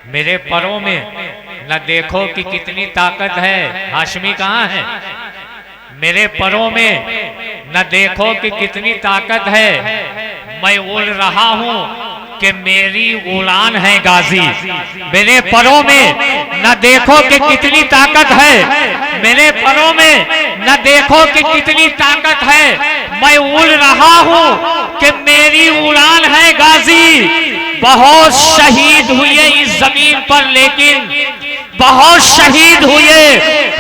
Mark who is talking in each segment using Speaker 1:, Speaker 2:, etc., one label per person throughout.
Speaker 1: मेरे परों में न देखो कि कितनी ताकत है। हाशमी कहाँ है? मेरे परों में न देखो कि कितनी ताकत है, मैं उड़ रहा हूँ कि मेरी उड़ान है गाजी। मेरे परों में न देखो कि कितनी ताकत है, मेरे परों में न देखो कि कितनी ताकत है, मैं उड़ रहा हूँ कि मेरी उड़ान है गाजी। बहुत शहीद हुए इस जमीन पर, लेकिन बहुत शहीद हुए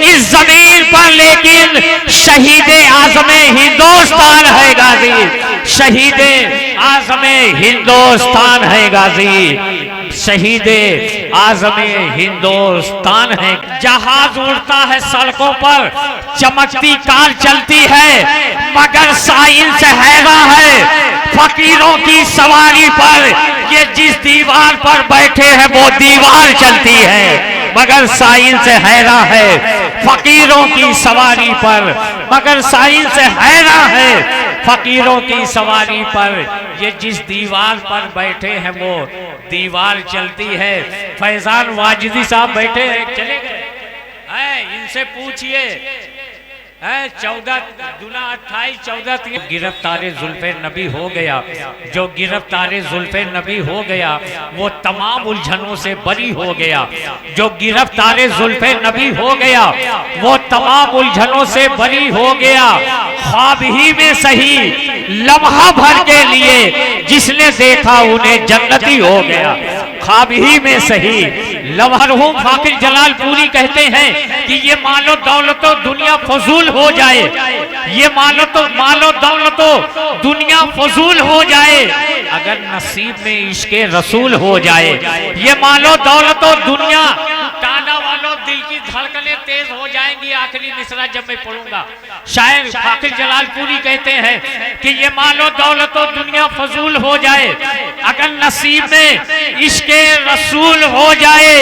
Speaker 1: इस जमीन पर, लेकिन शहीद आज़म हिंदुस्तान है गाजी। शहीद आज़म हिंदुस्तान है गाजी। शहीद आज़म हिंदुस्तान है। जहाज उड़ता है सड़कों पर, चमकती कार चलती है, मगर साइंस हैरान है फकीरों की सवारी पर। ये जिस दीवार पर बैठे हैं वो दीवार चलती है, मगर साइंस हैरान है फकीरों की सवारी पर, मगर साइंस हैरान है फकीरों की सवारी पर। ये जिस दीवार पर बैठे हैं वो दीवार चलती है। फैजान वाजिदी साहब बैठे हैं, चले गए हैं, इनसे पूछिए 14 दूना 28 14 गिरफ्तारे जुल्फे नबी हो गया। जो गिरफ्तारे जुल्फे नबी हो गया वो तमाम उलझनों से बरी हो गया। जो गिरफ्तारे जुल्फे नबी हो गया वो तमाम उलझनों से बरी हो गया। ख्वाब ही में सही लम्हा भर के लिए जिसने देखा उन्हें जन्नती हो गया। ख्वाब ही में सही लमहरहूम फाकिर जलाल पूरी कहते हैं कि ये मालो दौलतो दुनिया फजूल हो जाए, ये मालो दौलतो दुनिया फजूल हो जाए, अगर नसीब में इश्के रसूल हो जाए। ये मालो दौलतो दुनिया, टाना वालों दिल की धड़कनें तेज हो जाएंगी। आखिरी मिसरा जब मैं पढ़ूंगा, शायर फाकिर जलाल पूरी कहते हैं कि ये मालो दौलतो दुनिया फजूल हो जाए, अगर नसीब में इश्के रसूल हो जाए।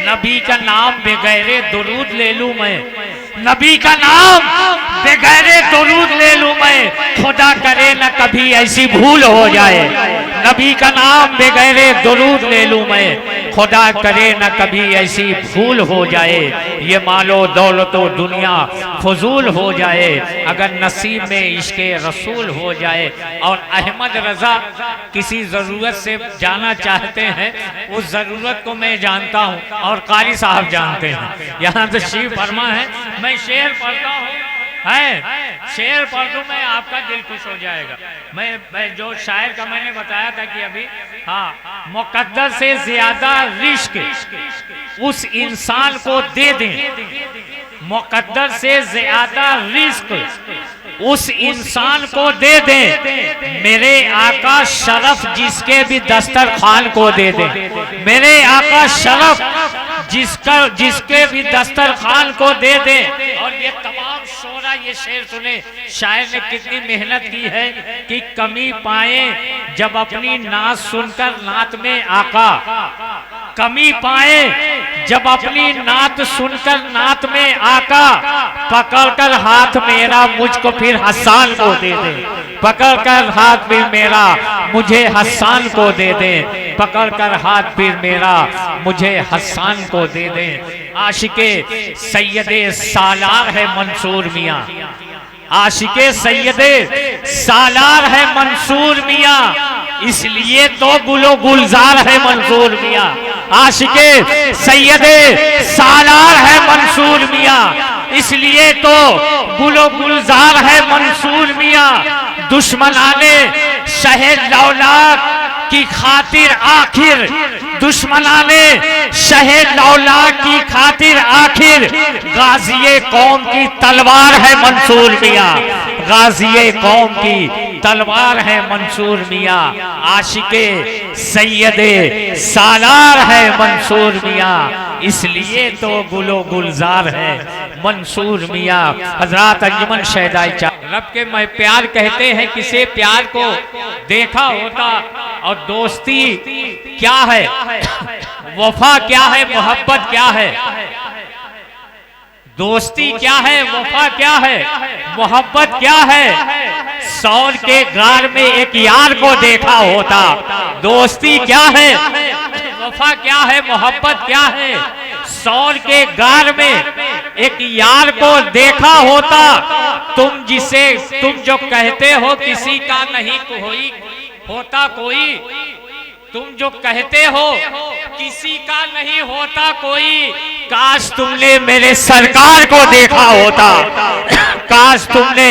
Speaker 1: नबी का नाम बेगैरे दुरूद ले लूं मैं, नबी का नाम बेगैरे दुरूद ले लूं मैं, खुदा करे न कभी ऐसी भूल हो जाए। नबी का नाम बेगैरे दुरूद ले लूं मैं, खुदा करे न कभी ऐसी भूल हो जाए। ये मालो दौलतो दुनिया फजूल हो जाए, अगर नसीब में इश्के रसूल हो जाए। और अहमद रजा किसी ज़रूरत से जाना चाहते हैं, उस ज़रूरत को मैं जानता हूँ और कारी साहब जानते हैं। यहाँ तो शिव फरमा है, मैं शेर पढ़ता हूँ, शेर पढ़ दूं मैं, आपका दिल खुश हो जाएगा। मैं जो शायर का मैंने बताया था कि अभी, हाँ, मुकद्दर से ज्यादा रिश्क उस इंसान को दे दें, मुकद्दर से ज्यादा रिस्क उस इंसान को दे दें। मेरे आका शरफ जिसके भी दस्तरखान को दे दें, मेरे आका शरफ जिसके भी दस्तरखान को दे दे। और ये तमाम शोरा ये शेर सुने, शायर ने कितनी मेहनत की है कि कमी पाए जब अपनी नात सुनकर नात में आका, कमी पाए जब अपनी नात सुनकर नात में आका, पकड़कर हाथ मेरा मुझको फिर हसन को दे दे, पकड़कर हाथ फिर मेरा मुझे हसन को दे दे, पकड़कर हाथ फिर मेरा मुझे हसन को दे दे। आशिके सैयदे सालार है मंसूर मियाँ, आशिके सैयदे सालार है मंसूर मियाँ, इसलिए तो गुलो गुलजार है मंसूर मियाँ। आशिके सैयदे सालार है मंसूर मियाँ, इसलिए तो गुलो गुलजार है मंसूर मियाँ। दुश्मनाने शहे दौलत की खातिर आखिर, दुश्मनाने शहे दौलत की खातिर आखिर, गाजिए कौम की तलवार है मंसूर मियाँ, गाजिए कौम की तलवार है मंसूर मियाँ। आशिके सैयदे सालार है मंसूर मियाँ, इसलिए तो गुलो गुलजार है मंसूर मियाँ। हजरात अंजुमन शहदाई रब के मैं प्यार कहते हैं किसे प्यार को देखा होता, और दोस्ती क्या है, वफा क्या है, मोहब्बत क्या है, दोस्ती क्या है, वफा क्या है, मोहब्बत क्या है। सौर के गार में एक यार को देखा होता, दोस्ती क्या है, वफा क्या है, मोहब्बत क्या है। सौर के गार में एक यार को देखा होता, तुम जो कहते हो किसी का नहीं कोई होता कोई, तुम जो कहते हो किसी का नहीं होता कोई, काश तुमने मेरे सरकार को देखा होता, काश तुमने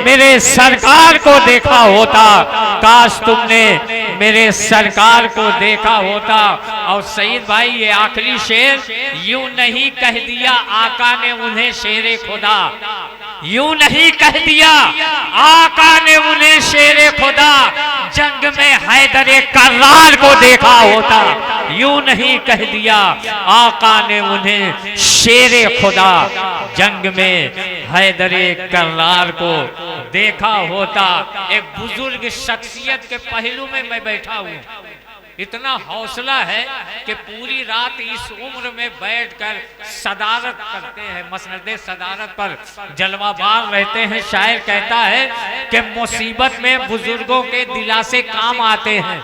Speaker 1: मेरे सरकार को देखा होता, काश तुमने मेरे सरकार को देखा होता। और सईद भाई ये आखिरी शेर, यूं नहीं कह दिया आका ने उन्हें शेरे खुदा, यूं नहीं कह दिया आका ने उन्हें शेरे खुदा, जंग में हैदरे कर्रार को देखा होता, यूं नहीं कह दिया आका ने उन्हें शेरे खुदा, जंग में हैदरे कर्रार को देखा होता। एक बुजुर्ग शख्सियत के पहलू में मैं बैठा हूं, इतना हौसला है कि पूरी रात इस उम्र में बैठकर सदारत करते हैं, मसनदे सदारत पर जलवाबार रहते हैं। शायर कहता है कि मुसीबत में बुजुर्गों के दिलासे काम आते हैं,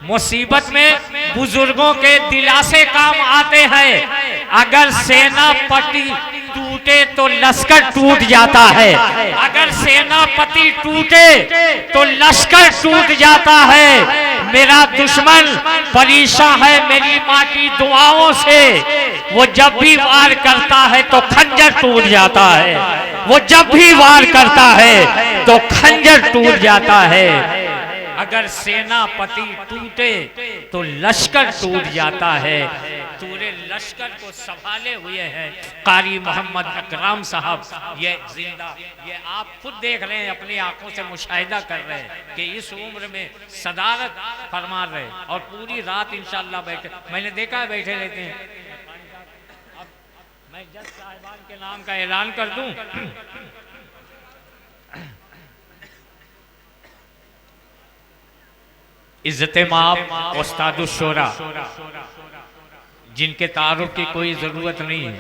Speaker 1: मुसीबत में बुजुर्गों के दिलासे काम आते हैं। अगर सेनापति टूटे तो लश्कर टूट जाता है, अगर सेनापति टूटे तो लश्कर टूट जाता है। मेरा दुश्मन परेशान है मेरी माँ की दुआओं से, वो जब भी वार करता है तो खंजर टूट जाता है, वो जब भी वार करता है तो खंजर टूट जाता है। अगर सेनापति टूटे तो लश्कर टूट जाता है। पूरे लश्कर को संभाले हुए हैं कारी मोहम्मद अकराम साहब, ये जिंदा, ये आप खुद देख रहे हैं, अपनी आंखों से मुशाहिदा कर रहे हैं कि इस उम्र में सदारत फरमा रहे और पूरी रात इंशाअल्लाह बैठे। मैंने देखा है बैठे रहते हैं। अब मैं जज साहिबान के नाम का ऐलान कर दूं, इज्जत-ए-माब उस्तादुश शोरा, जिनके तारुफ की कोई जरूरत नहीं है,